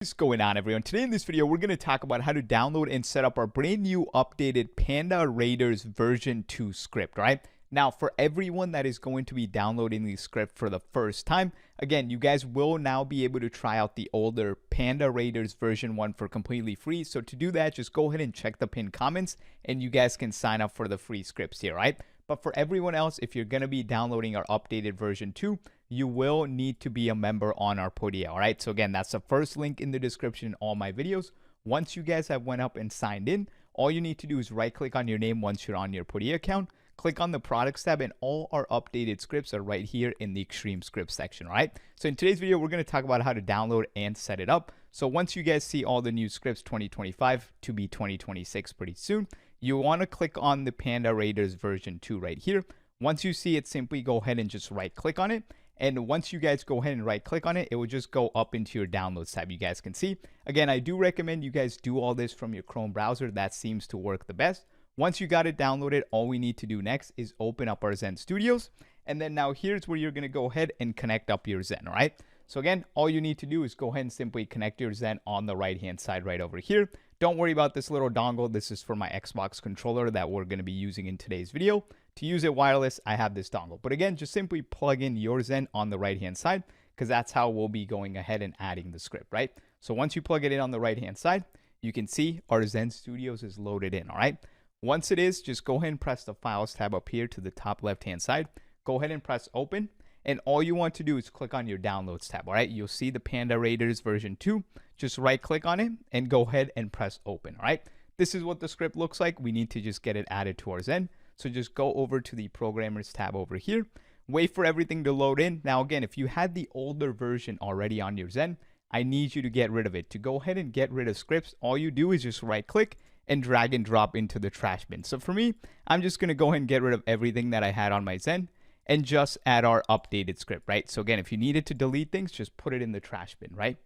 What's going on, everyone? Today in this video we're going to talk about how to download and set up our brand new updated Panda Raiders version 2 script. Right now, for everyone that is going to be downloading the script for the first time, again, you guys will now be able to try out the older Panda Raiders version 1 for completely free. So to do that, just go ahead and check the pinned comments and you guys can sign up for the free scripts here, right? But for everyone else, if you're going to be downloading our updated version 2, you will need to be a member on our Podia, all right? So again, that's the first link in the description in all my videos. Once you guys have went up and signed in, all you need to do is right click on your name once you're on your Podia account, click on the products tab, and all our updated scripts are right here in the extreme script section, all right? So in today's video, we're going to talk about how to download and set it up. So once you guys see all the new scripts 2025 to be 2026 pretty soon, you want to click on the Panda Raiders version 2 right here. Once you see it, simply go ahead and just right click on it. And once you guys go ahead and right click on it, it will just go up into your downloads tab. You guys can see. Again, I do recommend you guys do all this from your Chrome browser. That seems to work the best. Once you got it downloaded, all we need to do next is open up our Zen Studios. And then now here's where you're going to go ahead and connect up your Zen, all right? So again, all you need to do is go ahead and simply connect your Zen on the right-hand side right over here. Don't worry about this little dongle. This is for my Xbox controller that we're going to be using in today's video. To use it wireless, I have this dongle. But again, just simply plug in your Zen on the right-hand side because that's how we'll be going ahead and adding the script, right? So once you plug it in on the right-hand side, you can see our Zen Studios is loaded in, all right? Once it is, just go ahead and press the Files tab up here to the top left-hand side. Go ahead and press Open. And all you want to do is click on your Downloads tab, all right? You'll see the Panda Raiders version 2. Just right-click on it and go ahead and press Open, all right? This is what the script looks like. We need to just get it added to our Zen. So just go over to the Programmers tab over here. Wait for everything to load in. Now, again, if you had the older version already on your Zen, I need you to get rid of it. To go ahead and get rid of scripts, all you do is just right-click and drag and drop into the trash bin. So for me, I'm just going to go ahead and get rid of everything that I had on my Zen and just add our updated script, right? So again, if you needed to delete things, just put it in the trash bin, right?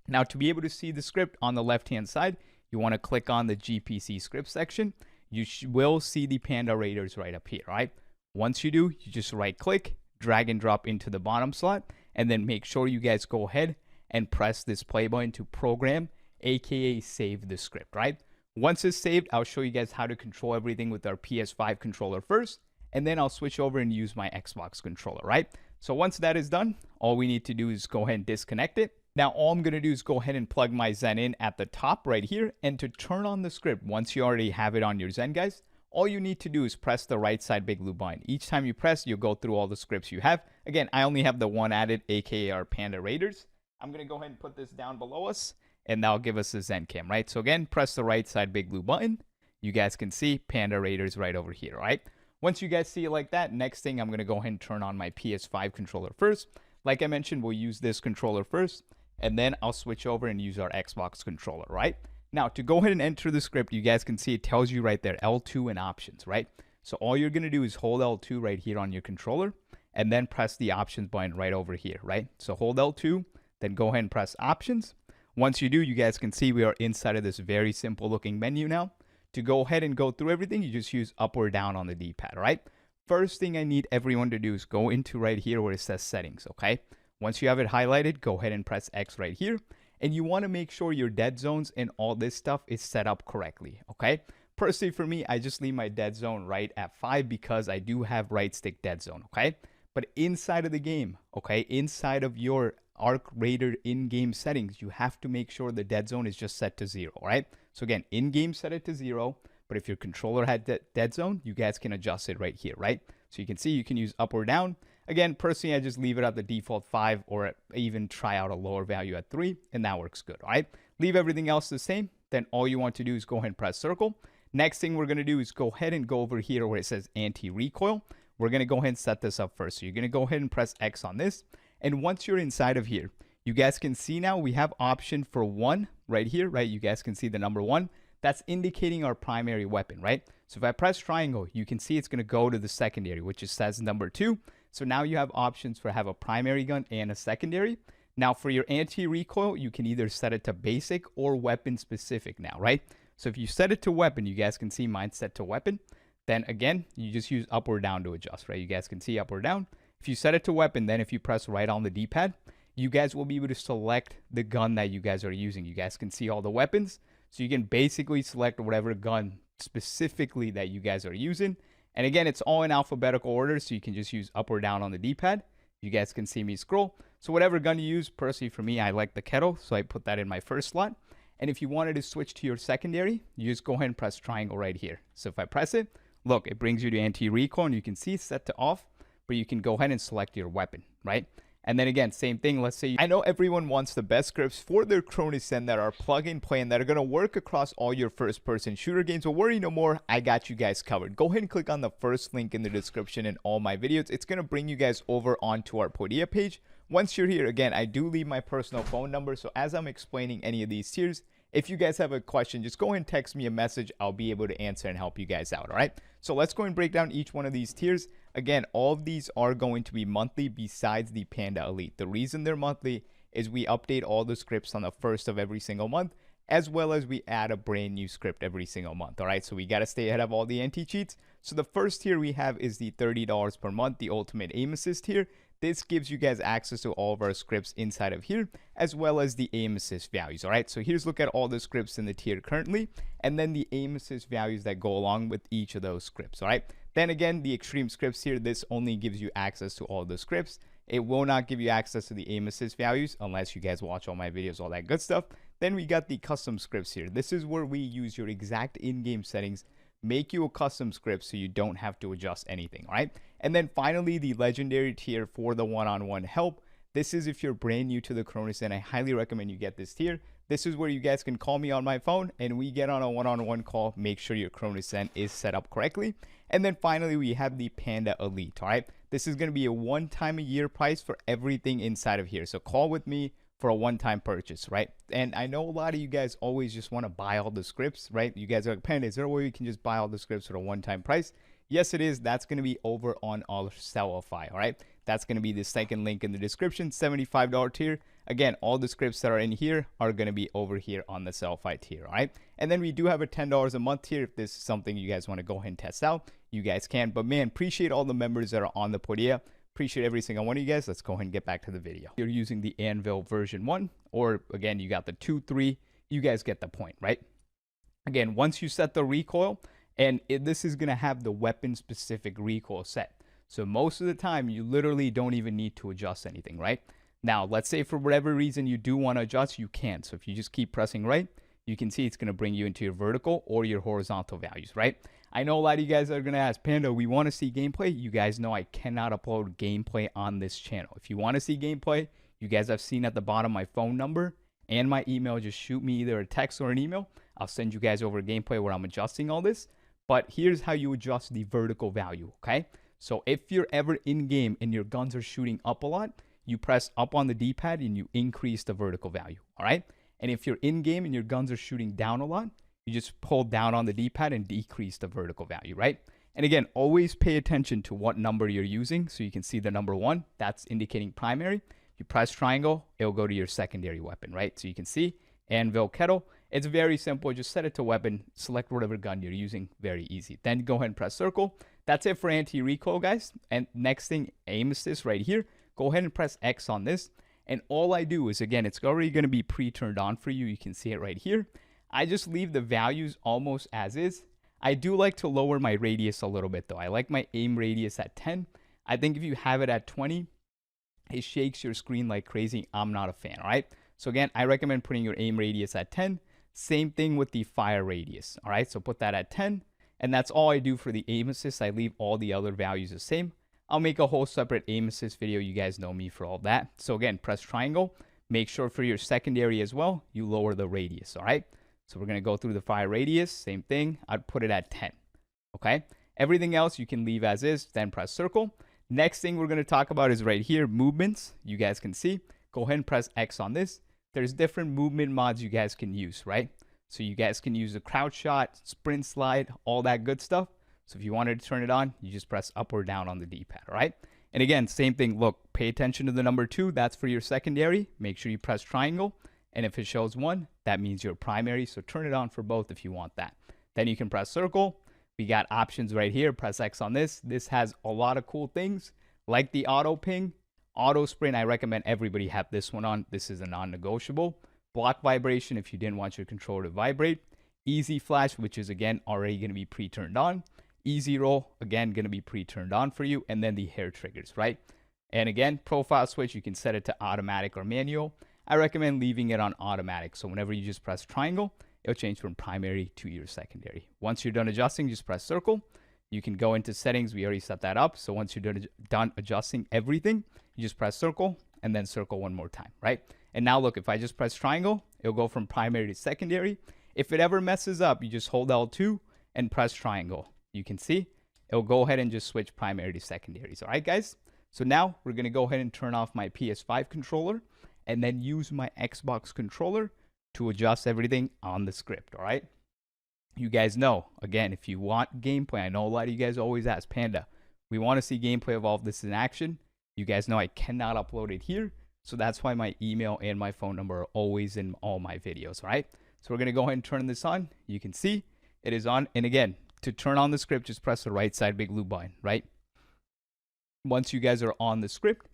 Now, to be able to see the script on the left-hand side, you want to click on the GPC script section. You will see the Panda Raiders right up here, right? Once you do, you just right-click, drag and drop into the bottom slot, and then make sure you guys go ahead and press this play button to program, aka save the script, right? Once it's saved, I'll show you guys how to control everything with our PS5 controller first, and then I'll switch over and use my Xbox controller, right? So once that is done, all we need to do is go ahead and disconnect it. Now, all I'm going to do is go ahead and plug my Zen in at the top right here. And to turn on the script, once you already have it on your Zen, guys, all you need to do is press the right side big blue button. Each time you press, you'll go through all the scripts you have. Again, I only have the one added, aka our Panda Raiders. I'm going to go ahead and put this down below us, and that'll give us the Zen cam, right? So again, press the right side big blue button. You guys can see Panda Raiders right over here, right? Once you guys see it like that, next thing I'm going to go ahead and turn on my PS5 controller first. Like I mentioned, we'll use this controller first, and then I'll switch over and use our Xbox controller, right? Now, to go ahead and enter the script, you guys can see it tells you right there, L2 and options, right? So all you're going to do is hold L2 right here on your controller, and then press the options button right over here, right? So hold L2, then go ahead and press options. Once you do, you guys can see we are inside of this very simple looking menu now. To go ahead and go through everything, you just use up or down on the D-pad, right? First thing I need everyone to do is go into right here where it says settings, okay? Once you have it highlighted, go ahead and press X right here. And you want to make sure your dead zones and all this stuff is set up correctly, okay? Personally, for me, I just leave my dead zone right at 5 because I do have right stick dead zone, okay? But inside of the game, okay, inside of your Arc Raider in-game settings, you have to make sure the dead zone is just set to 0, right? So again, in-game set it to 0, but if your controller had dead zone, you guys can adjust it right here, right? So you can see you can use up or down. Again, personally, I just leave it at the default 5 or even try out a lower value at 3, and that works good, all right? Leave everything else the same. Then all you want to do is go ahead and press circle. Next thing we're going to do is go ahead and go over here where it says anti-recoil. We're going to go ahead and set this up first. So you're going to go ahead and press X on this. And once you're inside of here, you guys can see now we have option for 1 right here, right? You guys can see the number 1. That's indicating our primary weapon, right? So if I press triangle, you can see it's going to go to the secondary, which just says number 2. So now you have options for have a primary gun and a secondary. Now for your anti-recoil, you can either set it to basic or weapon specific now, right? So if you set it to weapon, you guys can see mine set to weapon. Then again, you just use up or down to adjust, right? You guys can see up or down. If you set it to weapon, then if you press right on the D-pad, you guys will be able to select the gun that you guys are using. You guys can see all the weapons. So you can basically select whatever gun specifically that you guys are using. And again, it's all in alphabetical order, so you can just use up or down on the D-pad. You guys can see me scroll. So whatever gun you use, personally for me, I like the kettle, so I put that in my first slot. And if you wanted to switch to your secondary, you just go ahead and press triangle right here. So if I press it, look, it brings you to anti-recoil, and you can see it's set to off, but you can go ahead and select your weapon, right? And then again, same thing. Let's say I know everyone wants the best scripts for their Cronus N that are plug and play and that are going to work across all your first-person shooter games. But worry no more, I got you guys covered. Go ahead and click on the first link in the description in all my videos. It's going to bring you guys over onto our Podia page. Once you're here, again, I do leave my personal phone number. So as I'm explaining any of these tiers, if you guys have a question, just go ahead and text me a message. I'll be able to answer and help you guys out, all right? So let's go and break down each one of these tiers. Again, all of these are going to be monthly besides the Panda Elite. The reason they're monthly is we update all the scripts on the first of every single month, as well as we add a brand new script every single month, all right? So we got to stay ahead of all the anti-cheats. So the first tier we have is the $30 per month, the Ultimate Aim Assist tier. This gives you guys access to all of our scripts inside of here, as well as the aim assist values, all right? So here's look at all the scripts in the tier currently, and then the aim assist values that go along with each of those scripts, all right? Then again, the extreme scripts here, this only gives you access to all the scripts. It will not give you access to the aim assist values unless you guys watch all my videos, all that good stuff. Then we got the custom scripts here. This is where we use your exact in-game settings, make you a custom script so you don't have to adjust anything, all right? And then finally, the legendary tier for the one-on-one help. This is if you're brand new to the Cronus, and I highly recommend you get this tier. This is where you guys can call me on my phone and we get on a one-on-one call, make sure your Cronus N is set up correctly. And then finally, we have the Panda Elite, all right? This is going to be a one-time-a-year price for everything inside of here. So call with me for a one-time purchase, right? And I know a lot of you guys always just want to buy all the scripts, right? You guys are like, Panda, is there a way you can just buy all the scripts for a one-time price? Yes, it is. That's going to be over on our Sellify, all right? That's going to be the second link in the description, $75 tier. Again, all the scripts that are in here are going to be over here on the Sellify tier, all right? And then we do have a $10 a month tier. If this is something you guys want to go ahead and test out, you guys can. But man, appreciate all the members that are on the Podia. Appreciate every single one of you guys. Let's go ahead and get back to the video. You're using the Anvil version 1, or again, you got the 2, 3. You guys get the point, right? Again, once you set the recoil, and this is going to have the weapon-specific recoil set. So most of the time, you literally don't even need to adjust anything, right? Now, let's say for whatever reason you do want to adjust, you can. So if you just keep pressing right, you can see it's going to bring you into your vertical or your horizontal values, right? I know a lot of you guys are going to ask, Panda, we want to see gameplay. You guys know I cannot upload gameplay on this channel. If you want to see gameplay, you guys have seen at the bottom my phone number and my email. Just shoot me either a text or an email. I'll send you guys over gameplay where I'm adjusting all this. But here's how you adjust the vertical value, okay? So if you're ever in game and your guns are shooting up a lot, you press up on the D-pad and you increase the vertical value, all right? And if you're in game and your guns are shooting down a lot, you just pull down on the D-pad and decrease the vertical value, right? And again, always pay attention to what number you're using. So you can see the number 1, that's indicating primary. You press triangle, it'll go to your secondary weapon, right? So you can see Anvil Kettle. It's very simple. Just set it to weapon, select whatever gun you're using. Very easy. Then go ahead and press circle. That's it for anti-recoil, guys. And next thing, aim assist right here. Go ahead and press X on this. And all I do is, again, it's already going to be pre-turned on for you. You can see it right here. I just leave the values almost as is. I do like to lower my radius a little bit, though. I like my aim radius at 10. I think if you have it at 20, it shakes your screen like crazy. I'm not a fan, all right? So again, I recommend putting your aim radius at 10. Same thing with the fire radius, all right? So put that at 10, and that's all I do for the aim assist. I leave all the other values the same. I'll make a whole separate aim assist video. You guys know me for all that. So again, press triangle. Make sure for your secondary as well, you lower the radius, all right? So we're going to go through the fire radius. Same thing. I'd put it at 10, okay? Everything else you can leave as is, then press circle. Next thing we're going to talk about is right here, movements. You guys can see. Go ahead and press X on this. There's different movement mods you guys can use, right? So you guys can use the crouch shot, sprint slide, all that good stuff. So if you wanted to turn it on, you just press up or down on the D-pad, all right? And again, same thing. Look, pay attention to the number 2. That's for your secondary. Make sure you press triangle. And if it shows 1, that means your primary. So turn it on for both if you want that. Then you can press circle. We got options right here. Press X on this. This has a lot of cool things like the auto ping, Auto sprint, I recommend everybody have this one on. This is a non-negotiable. Block vibration if you didn't want your controller to vibrate. Easy flash, which is again already going to be pre-turned on. Easy roll, again going to be pre-turned on for you. And then the hair triggers, right? And again, profile switch, you can set it to automatic or manual. I recommend leaving it on automatic. So whenever you just press triangle, it'll change from primary to your secondary. Once you're done adjusting, just press circle. You can go into settings. We already set that up. So once you're done adjusting everything, you just press circle and then circle one more time, right? And now look, if I just press triangle, it'll go from primary to secondary. If it ever messes up, you just hold L2 and press triangle. You can see it'll go ahead and just switch primary to secondaries. All right, guys? So now we're going to go ahead and turn off my PS5 controller and then use my Xbox controller to adjust everything on the script. All right? You guys know, again, if you want gameplay, I know a lot of you guys always ask, Panda, we want to see gameplay of all of this in action. You guys know I cannot upload it here. So that's why my email and my phone number are always in all my videos. All right? So we're going to go ahead and turn this on. You can see it is on. And again, to turn on the script, just press the right side big blue button, right? Once you guys are on the script,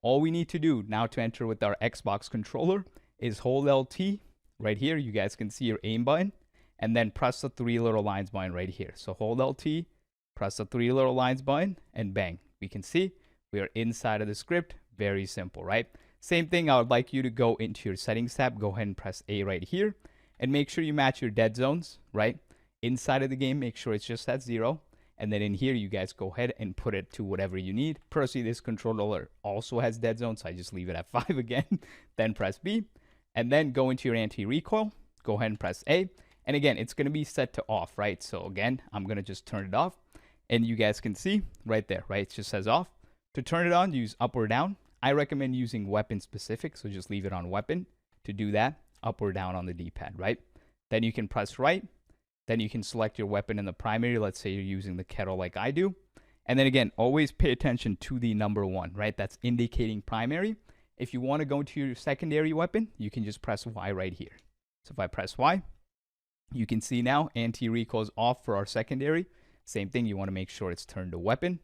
all we need to do now to enter with our Xbox controller is hold LT right here. You guys can see your aim button and then press the three little lines button right here. So hold LT, press the three little lines button and bang. We can see we are inside of the script. Very simple, right? Same thing, I would like you to go into your settings tab. Go ahead and press A right here and make sure you match your dead zones, right? Inside of the game, make sure it's just at 0. And then in here, you guys go ahead and put it to whatever you need. Personally, this controller also has dead zones, so I just leave it at 5 again. Then press B. And then go into your anti-recoil. Go ahead and press A. And again, it's going to be set to off, right? So again, I'm going to just turn it off. And you guys can see right there, right? It just says off. To turn it on, use up or down. I recommend using weapon specific, so just leave it on weapon. To do that, up or down on the D-pad, right? Then you can press right. Then you can select your weapon in the primary. Let's say you're using the kettle like I do. And then again, always pay attention to the number 1, right? That's indicating primary. If you want to go to your secondary weapon, you can just press Y right here. So if I press Y, you can see now anti-recoil is off for our secondary. Same thing, you want to make sure it's turned to weapon.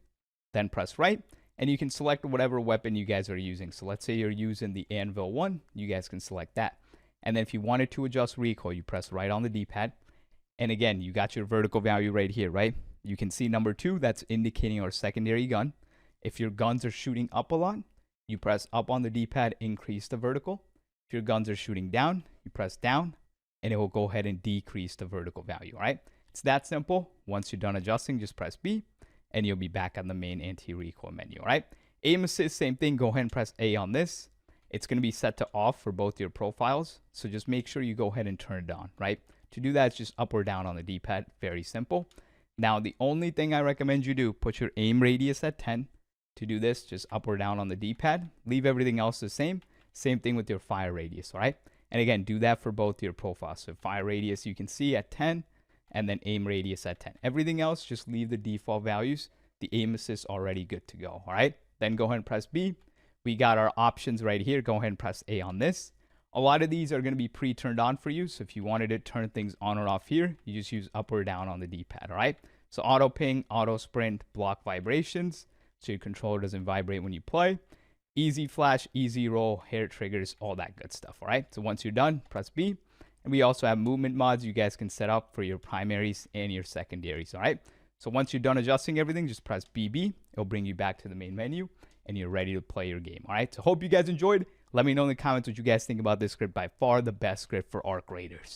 Then press right, and you can select whatever weapon you guys are using. So let's say you're using the Anvil 1, you guys can select that. And then if you wanted to adjust recoil, you press right on the D-pad. And again, you got your vertical value right here, right? You can see number 2, that's indicating our secondary gun. If your guns are shooting up a lot, you press up on the D-pad, increase the vertical. If your guns are shooting down, you press down, and it will go ahead and decrease the vertical value, all right? It's that simple. Once you're done adjusting, just press B, and you'll be back on the main anti-recoil menu, all right? Aim assist, same thing. Go ahead and press A on this. It's going to be set to off for both your profiles, so just make sure you go ahead and turn it on, right? To do that, it's just up or down on the D-pad. Very simple. Now, the only thing I recommend you do, put your aim radius at 10. To do this, just up or down on the D-pad. Leave everything else the same. Same thing with your fire radius, all right? And again, do that for both your profiles. So fire radius, you can see at 10, and then aim radius at 10. Everything else, just leave the default values. The aim assist already good to go, all right? Then go ahead and press B. We got our options right here. Go ahead and press A on this. A lot of these are going to be pre-turned on for you. So if you wanted to turn things on or off here, you just use up or down on the D-pad, all right? So auto ping, auto sprint, block vibrations, so your controller doesn't vibrate when you play. Easy flash, easy roll, hair triggers, all that good stuff, all right? So once you're done, press B. And we also have movement mods you guys can set up for your primaries and your secondaries, all right? So once you're done adjusting everything, just press BB. It'll bring you back to the main menu, and you're ready to play your game, all right? So hope you guys enjoyed. Let me know in the comments what you guys think about this script. By far the best script for Arc Raiders.